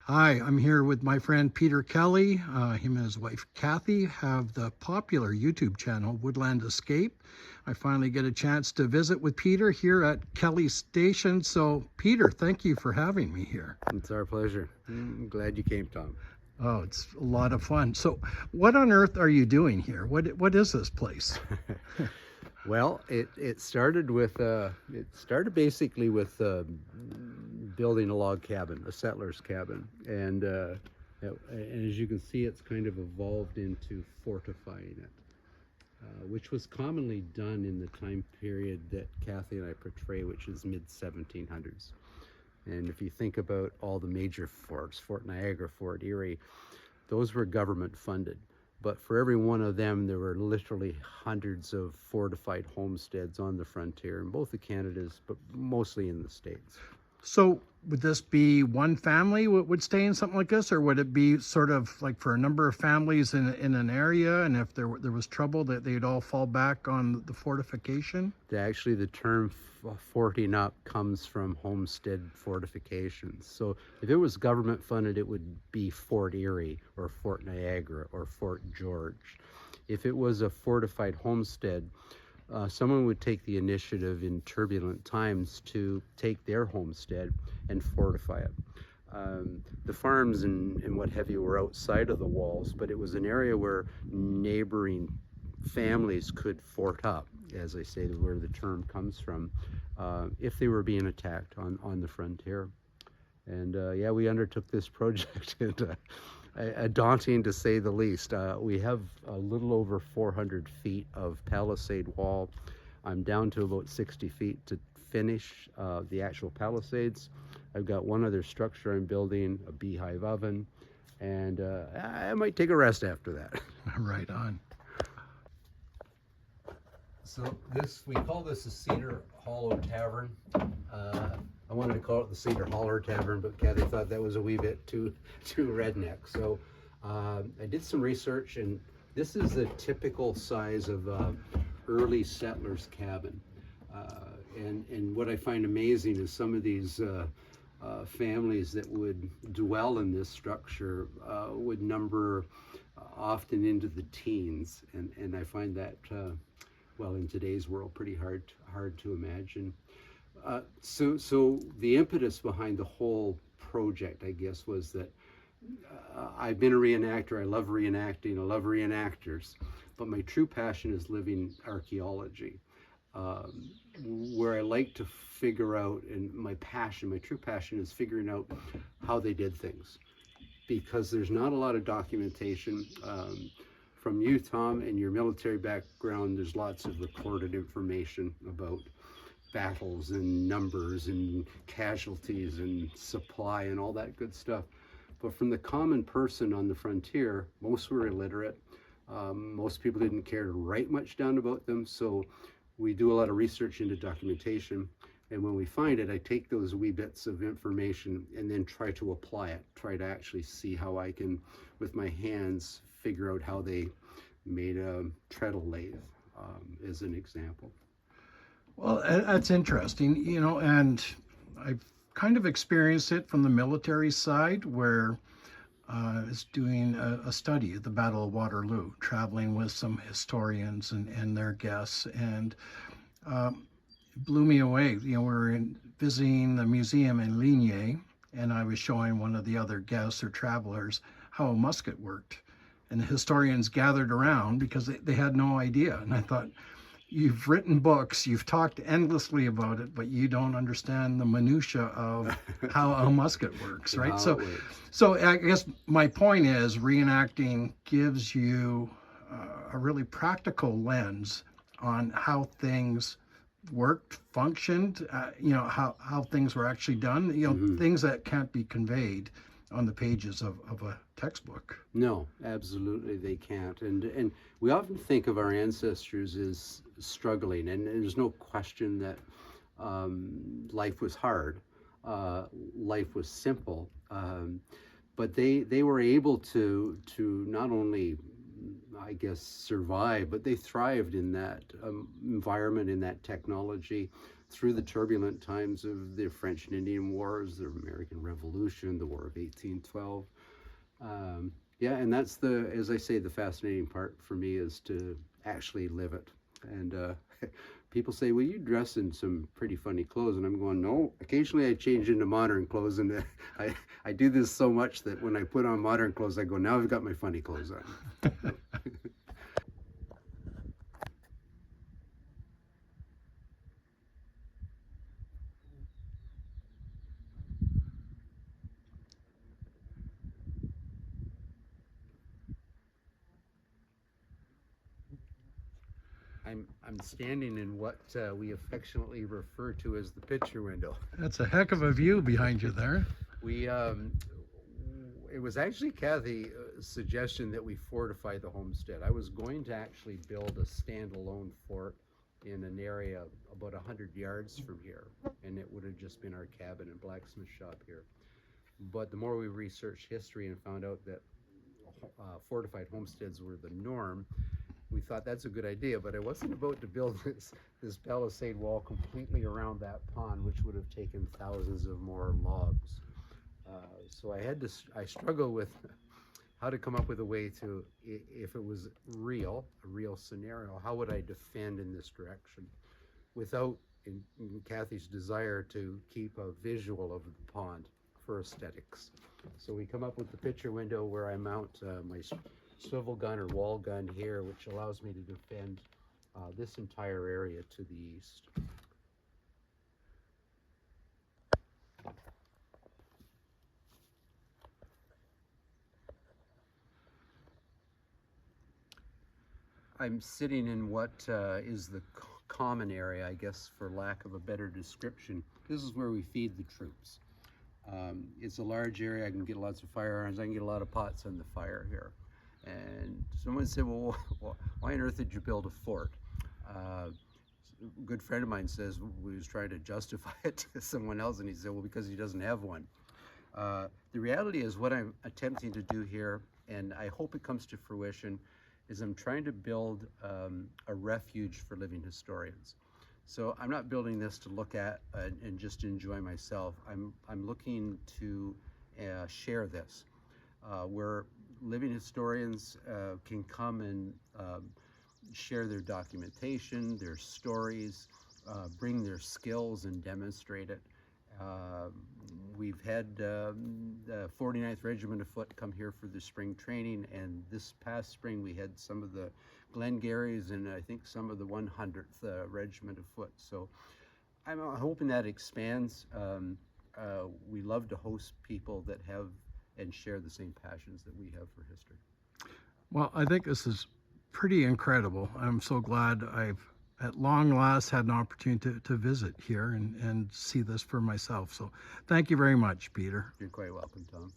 Hi, I'm here with my friend Peter Kelly. Him and his wife Cathy have the popular YouTube channel Woodland Escape. I finally get a chance to visit with Peter here at Kelly Station. So, Peter, thank you for having me here. It's our pleasure. I'm glad you came, Tom. Oh, it's a lot of fun. So, what on earth are you doing here? What is this place? Well, it started with basically with building a log cabin, a settler's cabin, and as you can see, it's kind of evolved into fortifying it, which was commonly done in the time period that Cathy and I portray, which is mid 1700s. And if you think about all the major forts, Fort Niagara, Fort Erie, those were government funded. But for every one of them, there were literally hundreds of fortified homesteads on the frontier in both the Canadas, but mostly in the States. So, would this be one family would stay in something like this, or would it be sort of like for a number of families in an area, and if there was trouble, that they'd all fall back on the fortification? Actually, the term forting up comes from homestead fortifications. So if it was government funded, it would be Fort Erie or Fort Niagara or Fort George. If it was a fortified homestead, someone would take the initiative in turbulent times to take their homestead and fortify it. The farms and what have you were outside of the walls, but it was an area where neighboring families could fort up, as I say, where the term comes from, if they were being attacked on the frontier. And yeah, we undertook this project, and daunting to say the least. We have a little over 400 feet of palisade wall. I'm down to about 60 feet to finish the actual palisades. I've got one other structure I'm building, a beehive oven, and I might take a rest after that. Right on. So we call this a Cedar Hollow Tavern. I wanted to call it the Cedar Holler Tavern, but Cathy thought that was a wee bit too redneck. So I did some research, and this is the typical size of early settlers' cabin. And what I find amazing is some of these families that would dwell in this structure would number often into the teens, and I find that well, in today's world, pretty hard to imagine. So the impetus behind the whole project, I guess, was that I've been a reenactor. I love reenacting. I love reenactors, but my true passion is living archaeology, where I like to figure out, and my true passion is figuring out how they did things, because there's not a lot of documentation. From you, Tom, and your military background, there's lots of recorded information about battles and numbers and casualties and supply and all that good stuff. But from the common person on the frontier, most were illiterate. Most people didn't care to write much down about them. So we do a lot of research into documentation. And when we find it, I take those wee bits of information and then try to apply it, try to actually see how I can, with my hands, figure out how they made a treadle lathe, as an example. Well, that's interesting, and I've kind of experienced it from the military side, where I was doing a study of the Battle of Waterloo, traveling with some historians and their guests, and it blew me away. We were visiting the museum in Ligny, and I was showing one of the other guests or travelers how a musket worked. And the historians gathered around because they had no idea. And I thought, you've written books, you've talked endlessly about it, but you don't understand the minutia of how a musket works, right? So I guess my point is, reenacting gives you a really practical lens on how things worked, functioned, how things were actually done, things that can't be conveyed on the pages of a textbook. No, absolutely they can't. And we often think of our ancestors as struggling, and there's no question that life was hard, life was simple, but they were able to not only, I guess, survive, but they thrived in that environment, in that technology. through the turbulent times of the French and Indian Wars, the American Revolution, the War of 1812. Yeah, and that's as I say, the fascinating part for me is to actually live it. And people say, well, you dress in some pretty funny clothes. And I'm going, no, occasionally I change into modern clothes. And I do this so much that when I put on modern clothes, I go, now I've got my funny clothes on. I'm standing in what we affectionately refer to as the picture window. That's a heck of a view behind you there. It was actually Cathy's suggestion that we fortify the homestead. I was going to actually build a standalone fort in an area about 100 yards from here, and it would have just been our cabin and blacksmith shop here. But the more we researched history and found out that fortified homesteads were the norm, we thought that's a good idea. But I wasn't about to build this palisade wall completely around that pond, which would have taken thousands of more logs. So I struggled with how to come up with a way to, if it was a real scenario, how would I defend in this direction without in Cathy's desire to keep a visual of the pond for aesthetics. So we come up with the picture window where I mount my swivel gun or wall gun here, which allows me to defend this entire area to the east. I'm sitting in what is the common area, I guess, for lack of a better description. This is where we feed the troops. It's a large area. I can get lots of firearms. I can get a lot of pots on the fire here. And someone said, well, why on earth did you build a fort? A good friend of mine says, we was trying to justify it to someone else, and he said, well, because he doesn't have one. The reality is what I'm attempting to do here, and I hope it comes to fruition, is I'm trying to build a refuge for living historians. So I'm not building this to look at and just enjoy myself. I'm looking to share this, where living historians can come and share their documentation, their stories, bring their skills and demonstrate it. We've had the 49th Regiment of Foot come here for the spring training, and this past spring we had some of the Glengarrys and I think some of the 100th Regiment of Foot. So I'm hoping that expands. We love to host people that have and share the same passions that we have for history. Well, I think this is pretty incredible. I'm so glad I've at long last had an opportunity to visit here and see this for myself. So thank you very much, Peter. You're quite welcome, Tom.